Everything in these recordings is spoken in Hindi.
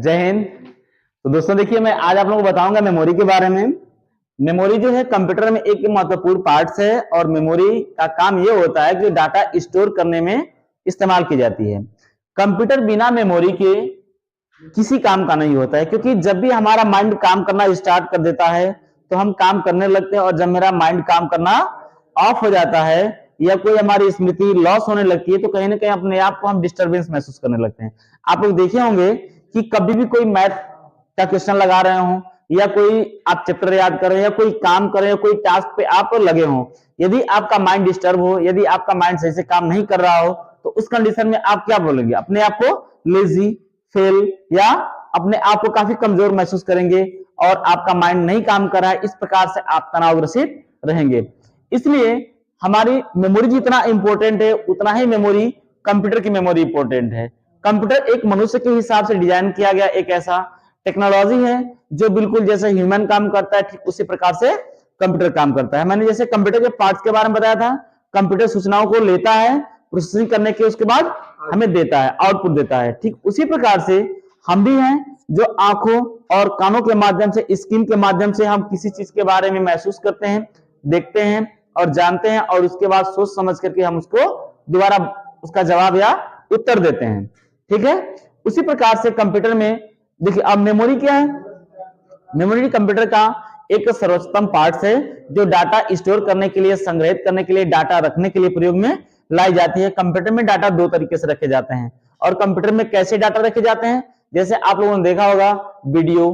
जय हिंद। तो दोस्तों देखिए, मैं आज आप लोगों को बताऊंगा मेमोरी के बारे में। मेमोरी जो है कंप्यूटर में एक महत्वपूर्ण पार्ट है और मेमोरी का काम ये होता है कि डाटा स्टोर करने में इस्तेमाल की जाती है। कंप्यूटर बिना मेमोरी के किसी काम का नहीं होता है, क्योंकि जब भी हमारा माइंड काम करना स्टार्ट कर देता है तो हम काम करने लगते हैं, और जब मेरा माइंड काम करना ऑफ हो जाता है या कोई हमारी स्मृति लॉस होने लगती है तो कहीं ना कहीं अपने आप को हम डिस्टर्बेंस महसूस करने लगते हैं। आप लोग देखे होंगे कि कभी भी कोई मैथ का क्वेश्चन लगा रहे हो या कोई आप चैप्टर याद कर रहे हो या कोई काम कर रहे हो, कोई टास्क पे आप लगे हो, यदि आपका माइंड डिस्टर्ब हो, यदि आपका माइंड सही से काम नहीं कर रहा हो तो उस कंडीशन में आप क्या बोलेंगे? अपने आप को लेजी, फेल या अपने आप को काफी कमजोर महसूस करेंगे और आपका माइंड नहीं काम कर रहा है। इस प्रकार से आप तनावग्रसित रहेंगे। इसलिए हमारी मेमोरी जितना इंपॉर्टेंट है उतना ही मेमोरी कंप्यूटर की मेमोरी इंपॉर्टेंट है। कंप्यूटर एक मनुष्य के हिसाब से डिजाइन किया गया एक ऐसा टेक्नोलॉजी है जो बिल्कुल जैसे ह्यूमन काम करता है ठीक उसी प्रकार से कंप्यूटर काम करता है। मैंने जैसे कंप्यूटर के पार्ट्स के बारे में बताया था, कंप्यूटर सूचनाओं को लेता है, प्रोसेसिंग करने के उसके बाद हमें देता है, आउटपुट देता है। ठीक उसी प्रकार से हम भी हैं जो आंखों और कानों के माध्यम से, स्किन के माध्यम से हम किसी चीज के बारे में महसूस करते हैं, देखते हैं और जानते हैं, और उसके बाद सोच समझ करके हम उसको दोबारा उसका जवाब या उत्तर देते हैं। ठीक है, उसी प्रकार से कंप्यूटर में देखिए, अब मेमोरी क्या है? मेमोरी कंप्यूटर का एक सर्वोत्तम पार्ट है जो डाटा स्टोर करने के लिए, संग्रहित करने के लिए, डाटा रखने के लिए प्रयोग में लाई जाती है। कंप्यूटर में डाटा दो तरीके से रखे जाते हैं। और कंप्यूटर में कैसे डाटा रखे जाते हैं? जैसे आप लोगों ने देखा होगा, video,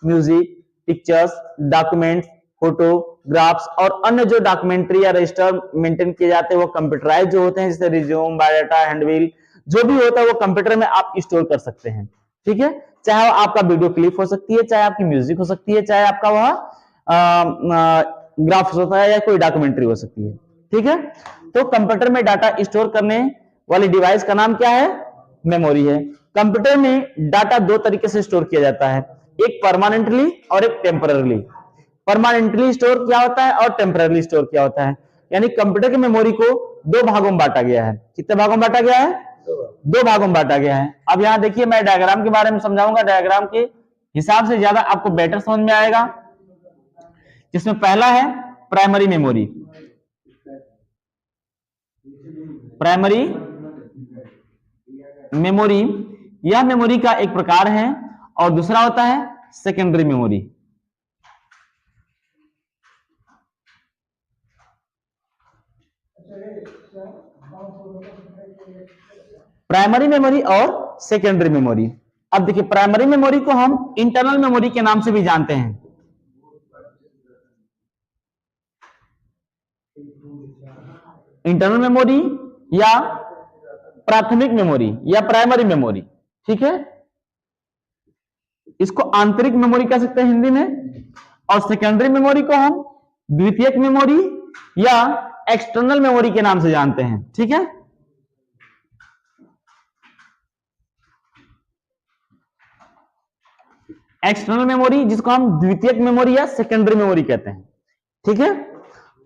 music, pictures, documents, photographs और अन्य जो डॉक्यूमेंट्री या रजिस्टर मेंटेन किए जाते हैं वो कंप्यूटराइज जो होते हैं, जैसे रिज्यूम, बायोडाटा, हैंडबिल जो भी होता है वो कंप्यूटर में आप स्टोर कर सकते हैं। ठीक है, चाहे आपका वीडियो क्लिप हो सकती है, चाहे आपकी म्यूजिक हो सकती है, चाहे आपका वह ग्राफ्स होता है या कोई डॉक्यूमेंट्री हो सकती है। ठीक है, तो कंप्यूटर में डाटा स्टोर करने वाली डिवाइस का नाम क्या है? मेमोरी है। कंप्यूटर में डाटा दो तरीके से स्टोर किया जाता है, एक परमानेंटली और एक टेम्पररली। परमानेंटली स्टोर क्या होता है और टेम्पररली स्टोर क्या होता है? यानी कंप्यूटर की मेमोरी को दो भागों में बांटा गया है। कितने भागों में बांटा गया है? दो भागों में बांटा गया है। अब यहां देखिए, मैं डायग्राम के बारे में समझाऊंगा, डायग्राम के हिसाब से ज्यादा आपको बेटर समझ में आएगा। जिसमें पहला है प्राइमरी मेमोरी। प्राइमरी मेमोरी यह मेमोरी का एक प्रकार है, और दूसरा होता है सेकेंडरी मेमोरी। प्राइमरी मेमोरी और सेकेंडरी मेमोरी। अब देखिए, प्राइमरी मेमोरी को हम इंटरनल मेमोरी के नाम से भी जानते हैं। इंटरनल मेमोरी या प्राथमिक मेमोरी या प्राइमरी मेमोरी। ठीक है, इसको आंतरिक मेमोरी कह सकते हैं हिंदी में। और सेकेंडरी मेमोरी को हम द्वितीयक मेमोरी या एक्सटर्नल मेमोरी के नाम से जानते हैं। ठीक है, एक्सटर्नल मेमोरी जिसको हम द्वितीयक मेमोरी या सेकेंडरी मेमोरी कहते हैं। ठीक है,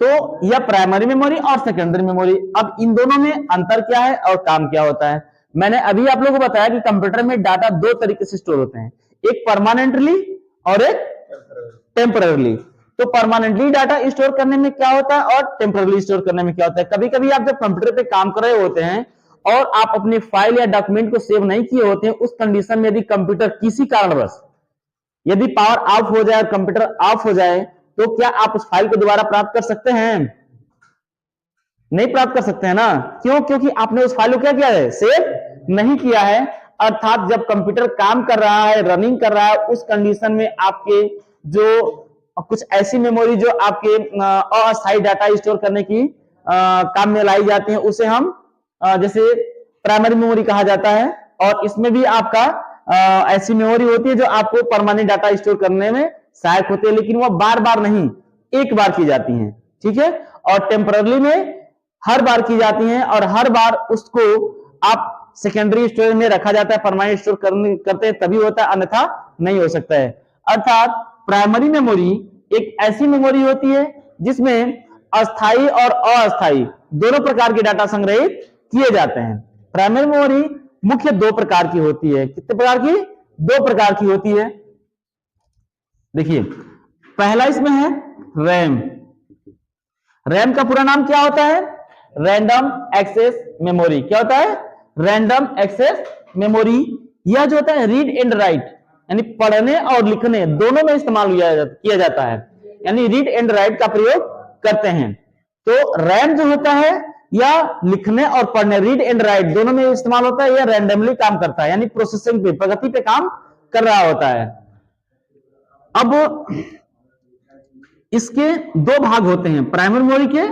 तो यह प्राइमरी मेमोरी और सेकेंडरी मेमोरी। अब इन दोनों में अंतर क्या है और काम क्या होता है? मैंने अभी आप लोगों को बताया कि कंप्यूटर में डाटा दो तरीके से स्टोर होते हैं, एक परमानेंटली और एक टेम्पररली। तो परमानेंटली डाटा स्टोर करने में क्या होता है और टेम्पररली स्टोर करने में क्या होता है? कभी कभी आप जब कंप्यूटर पे काम कर रहे होते हैं और आप अपनी फाइल या डॉक्यूमेंट को सेव नहीं किए होते हैं, उस कंडीशन में यदि कंप्यूटर किसी कारणवश यदि पावर ऑफ हो जाए और कंप्यूटर ऑफ हो जाए तो क्या आप उस फाइल को दोबारा प्राप्त कर सकते हैं? नहीं प्राप्त कर सकते हैं ना। क्यों? क्योंकि आपने उस फाइल को क्या किया है? सेव नहीं किया है। अर्थात जब कंप्यूटर काम कर रहा है, रनिंग कर रहा है, उस कंडीशन में आपके जो कुछ ऐसी मेमोरी जो आपके अस्थायी डाटा स्टोर करने की काम में लाई जाती है, उसे हम जैसे प्राइमरी मेमोरी कहा जाता है। और इसमें भी आपका ऐसी मेमोरी होती है जो आपको परमानेंट डाटा स्टोर करने में सहायक होती है, लेकिन वह बार बार नहीं, एक बार की जाती हैं। ठीक है, और टेम्पररी में हर बार की जाती हैं और हर बार उसको आप सेकेंडरी स्टोरेज में रखा जाता है। परमानेंट स्टोर करते हैं तभी होता है, अन्यथा नहीं हो सकता है। अर्थात प्राइमरी मेमोरी एक ऐसी मेमोरी होती है जिसमें अस्थाई और अस्थाई दोनों प्रकार के डाटा संग्रहित किए जाते हैं। प्राइमरी मेमोरी मुख्य दो प्रकार की होती है। कितने प्रकार की? दो प्रकार की होती है। देखिए, पहला इसमें है रैम। रैम का पूरा नाम क्या होता है? Random access memory. क्या होता है? Random access memory. यह जो होता है रीड एंड राइट, यानी पढ़ने और लिखने दोनों में इस्तेमाल किया जाता है, यानी रीड एंड राइट का प्रयोग करते हैं। तो रैम जो होता है या लिखने और पढ़ने, रीड एंड राइट दोनों में इस्तेमाल होता है। यह रैंडमली काम करता है, यानी प्रोसेसिंग पे, प्रगति पे काम कर रहा होता है। अब इसके दो भाग होते हैं, प्राइमरी मेमोरी के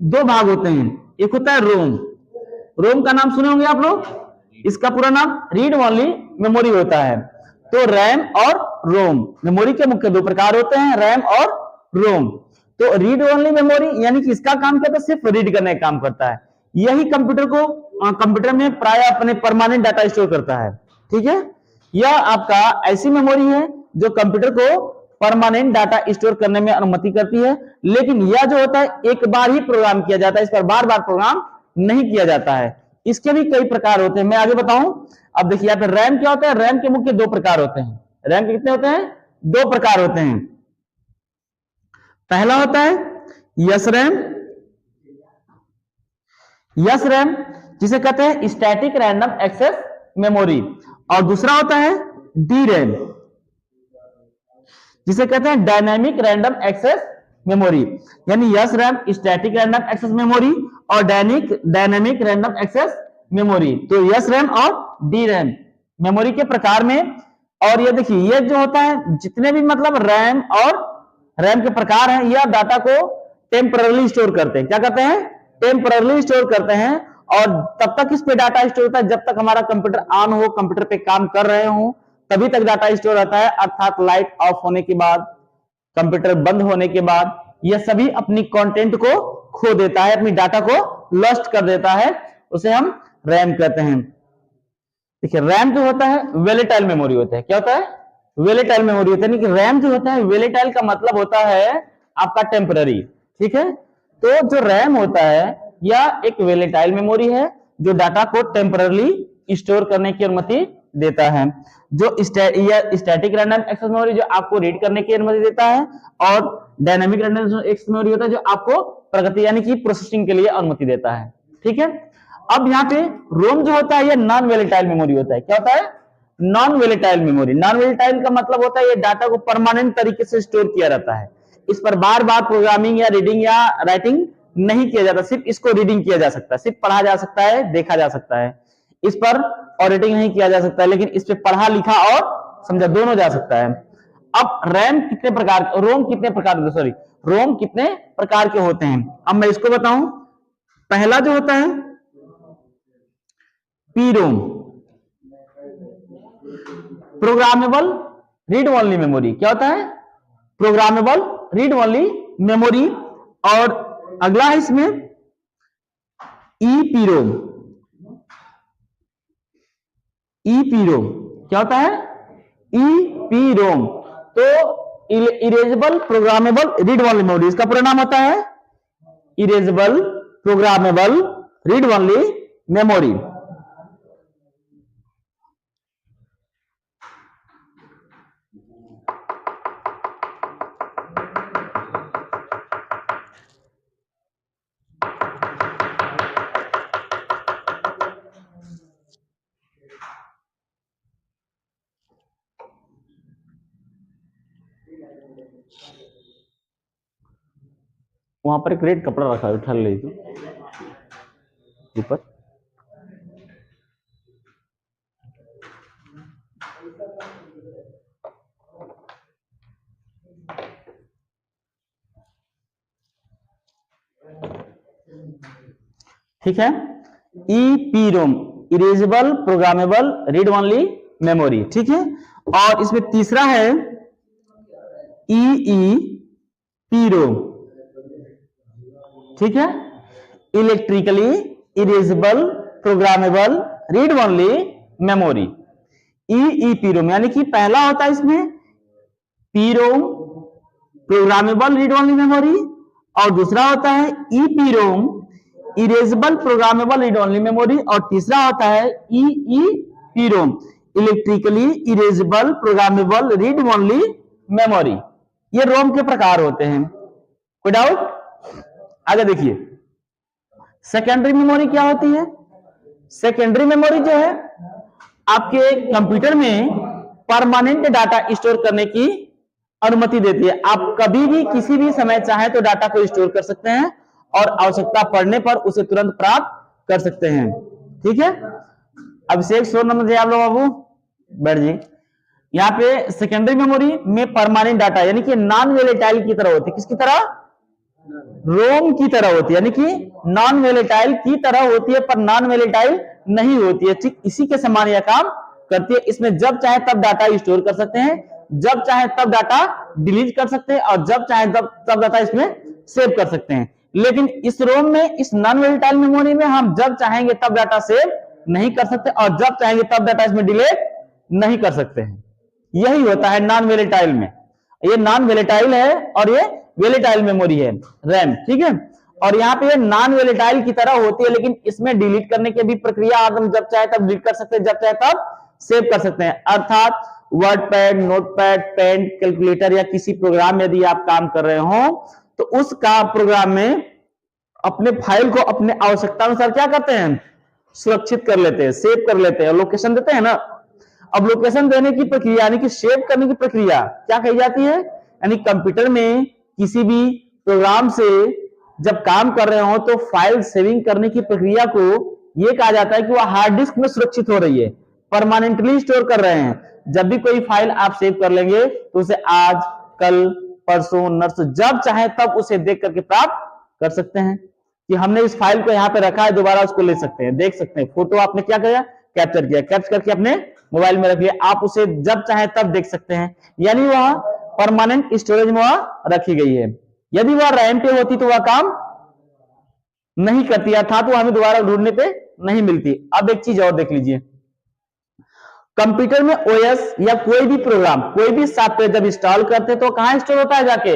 दो भाग होते हैं। एक होता है रोम। रोम का नाम सुने होंगे आप लोग, इसका पूरा नाम रीड ओनली मेमोरी होता है। तो रैम और रोम मेमोरी के मुख्य दो प्रकार होते हैं, रैम और रोम। तो रीड ओनली मेमोरी यानी कि इसका काम करता है, सिर्फ रीड करने का काम करता है। यही कंप्यूटर में प्राय अपने परमानेंट डाटा स्टोर करता है। ठीक है, यह आपका ऐसी मेमोरी है जो कंप्यूटर को परमानेंट डाटा स्टोर करने में अनुमति करती है। लेकिन यह जो होता है एक बार ही प्रोग्राम किया जाता है, इस पर बार बार प्रोग्राम नहीं किया जाता है। इसके भी कई प्रकार होते हैं, मैं आगे बताऊं। अब देखिए यहाँ पे रैम क्या होता है। रैम के मुख्य दो प्रकार होते हैं। रैम के कितने होते हैं? दो प्रकार होते हैं। पहला होता है यस रैम। यस रैम जिसे कहते हैं स्टैटिक रैंडम एक्सेस मेमोरी, और दूसरा होता है डी रैम जिसे कहते हैं डायनामिक रैंडम एक्सेस मेमोरी। यानी S RAM static random access memory और डायनामिक रैंडम एक्सेस मेमोरी। तो यस रैम और डी रैम मेमोरी के प्रकार में। और ये देखिए, ये जो होता है जितने भी मतलब रैम और रैम के प्रकार हैं, यह डाटा को टेम्पररी स्टोर करते हैं। क्या करते हैं? टेम्पररी स्टोर करते हैं। और तब तक इस पे डाटा स्टोर होता है जब तक हमारा कंप्यूटर ऑन हो, कंप्यूटर पे काम कर रहे हो, तभी तक डाटा स्टोर रहता है। अर्थात लाइट ऑफ होने के बाद, कंप्यूटर बंद होने के बाद यह सभी अपनी कंटेंट को खो देता है, अपनी डाटा को लॉस्ट कर देता है। उसे हम रैम कहते हैं। देखिए, रैम जो होता है वेलेटाइल मेमोरी होता है। क्या होता है? वेलेटाइल मेमोरी होता है। यानी कि रैम जो होता है, वेलेटाइल का मतलब होता है आपका टेम्पररी। ठीक है, तो जो रैम होता है यह एक वेलेटाइल मेमोरी है जो डाटा को टेम्पररी स्टोर करने की अनुमति देता है। जो स्टैटिक रैंडम एक्सेस मेमोरी जो आपको रीड करने की अनुमति देता है, और डायनामिक रैंडम एक्सेस मेमोरी होता है जो आपको प्रगति यानी कि प्रोसेसिंग के लिए अनुमति देता है। ठीक है, अब यहाँ पे रोम जो होता है यह नॉन वेलेटाइल मेमोरी होता है। क्या होता है? Non volatile memory. Non volatile का मतलब होता है ये डाटा को परमानेंट तरीके से स्टोर किया रहता है, इस पर बार बार प्रोग्रामिंग या रीडिंग या राइटिंग नहीं किया जाता। सिर्फ इसको रीडिंग किया जा सकता है, सिर्फ पढ़ा जा सकता है, देखा जा सकता है। इस पर ऑडिटिंग नहीं किया जा सकता है, लेकिन इस पे पढ़ा लिखा और समझा दोनों जा सकता है। अब रैम कितने प्रकार, रोम कितने प्रकार, सॉरी रोम कितने प्रकार के होते हैं, अब मैं इसको बताऊं। पहला जो होता है P ROM, programmable read only memory. क्या होता है? Programmable read only memory. और अगला है इसमें ईपीरोम। ईपीरोम क्या होता है? ईपीरोम तो erasable programmable read only memory, इसका पूरा नाम होता है erasable programmable read only memory. वहां पर एक रेड कपड़ा रखा है, उठा ले तो ऊपर। ठीक है, EPROM erasable programmable read only memory. ठीक है, और इसमें तीसरा है ईईपीरोम। ठीक है, electrically erasable programmable read only memory, EEPROM. यानी कि पहला होता है इसमें PROM programmable read only memory, और दूसरा होता है EPROM erasable programmable read only memory, और तीसरा होता है EEPROM electrically erasable programmable read only memory, ये रोम के प्रकार होते हैं। कोई डाउट? आगे देखिए, सेकेंडरी मेमोरी क्या होती है? सेकेंडरी मेमोरी जो है आपके कंप्यूटर में परमानेंट डाटा स्टोर करने की अनुमति देती है। आप कभी भी किसी भी समय चाहे तो डाटा को स्टोर कर सकते हैं और आवश्यकता पड़ने पर उसे तुरंत प्राप्त कर सकते हैं। ठीक है, अभिषेक सो नंबर आप लोग बाबू बैठ जी। यहाँ पे सेकेंडरी मेमोरी में परमानेंट डाटा यानी कि नॉन वोलेटाइल की तरह होती है। किसकी तरह? रोम की तरह होती है, यानी कि नॉन वोलेटाइल की तरह होती है पर नॉन वोलेटाइल नहीं होती है। ठीक इसी के समान यह काम करती है। इसमें जब चाहे तब डाटा स्टोर कर सकते हैं, जब चाहे तब डाटा डिलीट कर सकते हैं और जब चाहे तब डाटा इसमें सेव कर सकते हैं। लेकिन इस रोम में, इस नॉन वोलेटाइल मेमोरी में हम जब चाहेंगे तब डाटा सेव नहीं कर सकते और जब चाहेंगे तब डाटा इसमें डिलीट नहीं कर सकते हैं। यही होता है नॉन वोलेटाइल में। ये नॉन वोलेटाइल है और ये वोलेटाइल मेमोरी है, रैम। ठीक है, और यहाँ पे ये नॉन वोलेटाइल की तरह होती है, लेकिन इसमें डिलीट करने की भी प्रक्रिया हम जब चाहे तब डिलीट कर सकते हैं, जब चाहे तब सेव कर सकते हैं। अर्थात word pad, note pad, pen, calculator या किसी प्रोग्राम में यदि आप काम कर रहे हो तो उस प्रोग्राम में अपने फाइल को अपने आवश्यकता अनुसार क्या करते हैं? सुरक्षित कर लेते हैं, सेव कर लेते हैं और लोकेशन देते हैं ना। अब लोकेशन देने की प्रक्रिया यानी कि सेव करने की प्रक्रिया क्या कही जाती है? यानी कंप्यूटर में किसी भी प्रोग्राम से जब काम कर रहे हो तो फाइल सेविंग करने की प्रक्रिया को यह कहा जाता है कि वह हार्ड डिस्क में सुरक्षित हो रही है, परमानेंटली स्टोर कर रहे हैं। जब भी कोई फाइल आप सेव कर लेंगे तो उसे आज, कल, परसों, नरसों जब चाहे तब उसे देख करके प्राप्त कर सकते हैं कि हमने इस फाइल को यहाँ पे रखा है, दोबारा उसको ले सकते हैं, देख सकते हैं। फोटो आपने क्या किया? कैप्चर किया, कैप्चर करके अपने मोबाइल में रख लिया, आप उसे जब चाहे तब देख सकते हैं। यानी वह परमानेंट स्टोरेज में रखी गई है। यदि वह रैम पे होती तो वह काम नहीं करती, अर्थात वो हमें दोबारा ढूंढने पे नहीं मिलती। अब एक चीज और देख लीजिए, कंप्यूटर में ओएस या कोई भी प्रोग्राम, कोई भी सॉफ्टवेयर जब इंस्टॉल करते हैं तो कहां स्टोर होता है? जाके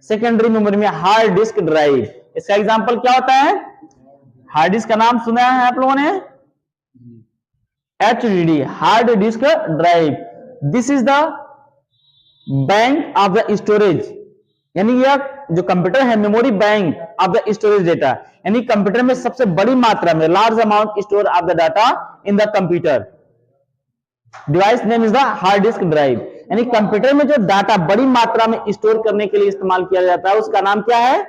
सेकेंडरी मेमोरी में, हार्ड डिस्क ड्राइव। इसका एग्जांपल क्या होता है? हार्ड डिस्क का नाम सुना है आप लोगों ने? HDD, hard disk drive. This is the bank of the storage, यानी यह जो कंप्यूटर है memory bank of the storage data, यानी कंप्यूटर में सबसे बड़ी मात्रा में large amount store of the data in the computer. Device name is the hard disk drive, यानी कंप्यूटर में जो डाटा बड़ी मात्रा में स्टोर करने के लिए इस्तेमाल किया जाता है उसका नाम क्या है?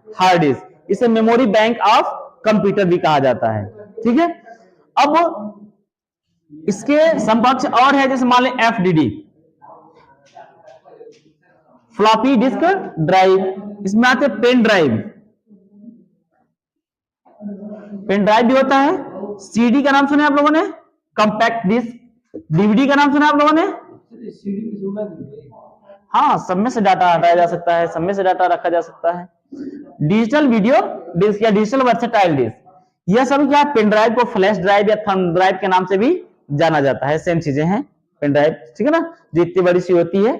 Hard disk. इसे मेमोरी बैंक ऑफ कंप्यूटर भी कहा जाता है। ठीक है, अब इसके समकक्ष और है, जैसे मान लें FDD, फ्लॉपी डिस्क ड्राइव। इसमें आते पेन ड्राइव, पेन ड्राइव भी होता है। CD का नाम सुने आप लोगों ने? Compact disc. DVD का नाम सुना आप लोगों ने? हाँ, सब में से डाटा हटाया जा सकता है, सब में से डाटा रखा जा सकता है। डिजिटल वीडियो डिस्क या डिजिटल वर्सेटाइल डिस्क, यह सब क्या पेन ड्राइव को फ्लैश ड्राइव या थंब ड्राइव के नाम से भी जाना जाता है। सेम चीजें हैं पेन ड्राइव, ठीक है ना, जो इतनी बड़ी सी होती है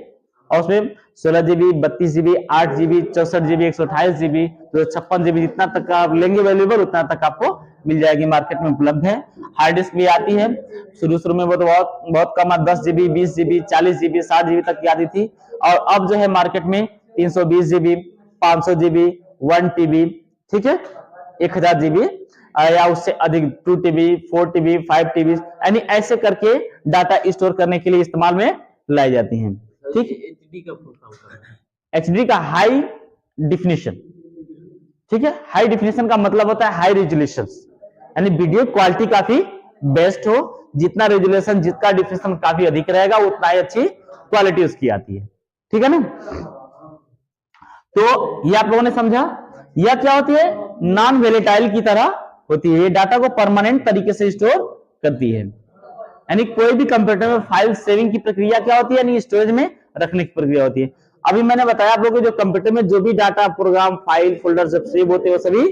और उसमें 16 GB, 32 GB, 8 GB, 64 GB, 128 GB, 256 GB, जितना तक आप लेंगे वैल्यूएबल उतना तक आपको मिल जाएगी, मार्केट में उपलब्ध है। हार्ड डिस्क भी आती है, शुरू में वो तो बहुत कम, 10 GB, 20 GB, 40 GB, 60 GB तक की आती थी, और अब जो है मार्केट में 320 GB, 500 GB, 1 TB, ठीक है, 1000 GB या उससे अधिक 2 TB, 4 TB, 5 TB, यानी ऐसे करके डाटा स्टोर करने के लिए इस्तेमाल में लाई जाती हैं। ठीक, HD का हाई डिफिनेशन, ठीक है, हाई डिफिनेशन का मतलब होता है हाई रेजोल्यूशन, यानी वीडियो क्वालिटी काफी बेस्ट हो, जितना रेजोल्यूशन, जितना डिफिनेशन काफी अधिक रहेगा उतना ही अच्छी क्वालिटी उसकी आती है। ठीक है ना, तो ये आप लोगों ने समझा। यह क्या होती है? नॉन वोलेटाइल की तरह होती है, ये डाटा को परमानेंट तरीके से स्टोर करती है। यानी कोई भी कंप्यूटर में फाइल सेविंग की प्रक्रिया क्या होती है? यानी स्टोरेज में रखने की प्रक्रिया होती है। अभी मैंने बताया आप लोगों को, जो कंप्यूटर में जो भी डाटा, प्रोग्राम, फाइल, फोल्डर जब सेव होते हैं वो सभी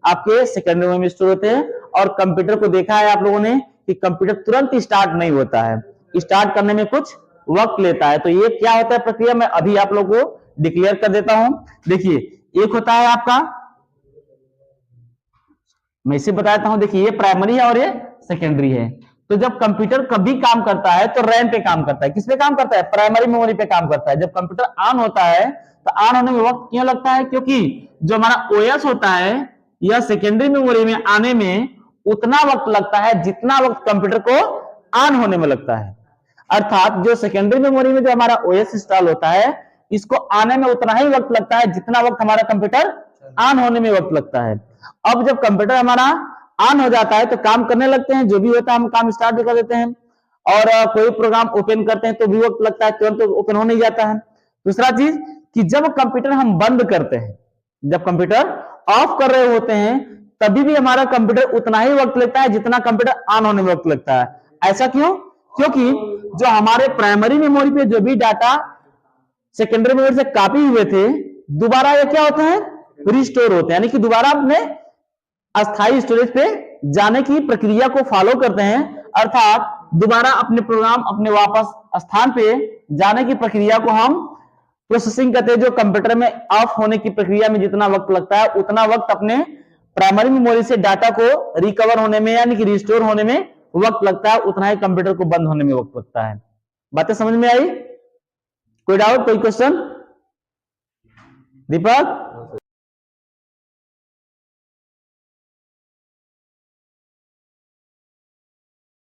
आपके सेकेंडरी मेमोरी में स्टोर होते हैं। और कंप्यूटर को देखा है आप लोगों ने कि कंप्यूटर तुरंत स्टार्ट नहीं होता है, स्टार्ट करने में कुछ वक्त लेता है। तो ये क्या होता है प्रक्रिया, मैं अभी आप लोगों को डिक्लेयर कर देता हूं। देखिए, एक होता है आपका, मैं इसे बताता हूं, देखिए ये प्राइमरी है और ये सेकेंडरी है। तो जब कंप्यूटर कभी काम करता है तो रैम पे काम करता है। किस पे काम करता है? प्राइमरी मेमोरी पे काम करता है। जब कंप्यूटर ऑन होता है तो ऑन होने में वक्त क्यों लगता है? क्योंकि जो हमारा ओएस होता है यह सेकेंडरी मेमोरी में आने में उतना वक्त लगता है जितना वक्त कंप्यूटर को ऑन होने में लगता है। अर्थात जो सेकेंडरी मेमोरी में जो हमारा ओएस इंस्टॉल होता है इसको आने में उतना ही वक्त लगता है जितना वक्त हमारा कंप्यूटर ऑन होने में वक्त लगता है। अब जब कंप्यूटर हमारा ऑन हो जाता है तो काम करने लगते हैं, जो भी होता है हम काम स्टार्ट कर देते हैं, और कोई प्रोग्राम ओपन करते हैं तो भी वक्त लगता है, तुरंत ओपन हो नहीं जाता है। दूसरा चीज कि जब कंप्यूटर हम बंद करते हैं, जब कंप्यूटर ऑफ कर रहे होते हैं तभी भी हमारा कंप्यूटर उतना ही वक्त लगता है जितना कंप्यूटर ऑन होने में वक्त लगता है। ऐसा क्यों? क्योंकि जो हमारे प्राइमरी मेमोरी पे जो भी डाटा सेकेंडरी मेमोरी से कॉपी हुए थे दोबारा ये क्या होते हैं? रिस्टोर होते हैं, यानी कि दोबारा अपने अस्थायी स्टोरेज पे जाने की प्रक्रिया को फॉलो करते हैं। अर्थात दोबारा अपने प्रोग्राम अपने वापस स्थान पे जाने की प्रक्रिया को हम प्रोसेसिंग कहते हैं। जो कंप्यूटर में ऑफ होने की प्रक्रिया में जितना वक्त लगता है उतना वक्त अपने प्राइमरी मेमोरी से डाटा को रिकवर होने में यानी कि रिस्टोर होने में वक्त लगता है, उतना ही कंप्यूटर को बंद होने में वक्त लगता है। बातें समझ में आई? कोई डाउट, कोई क्वेश्चन? दीपक?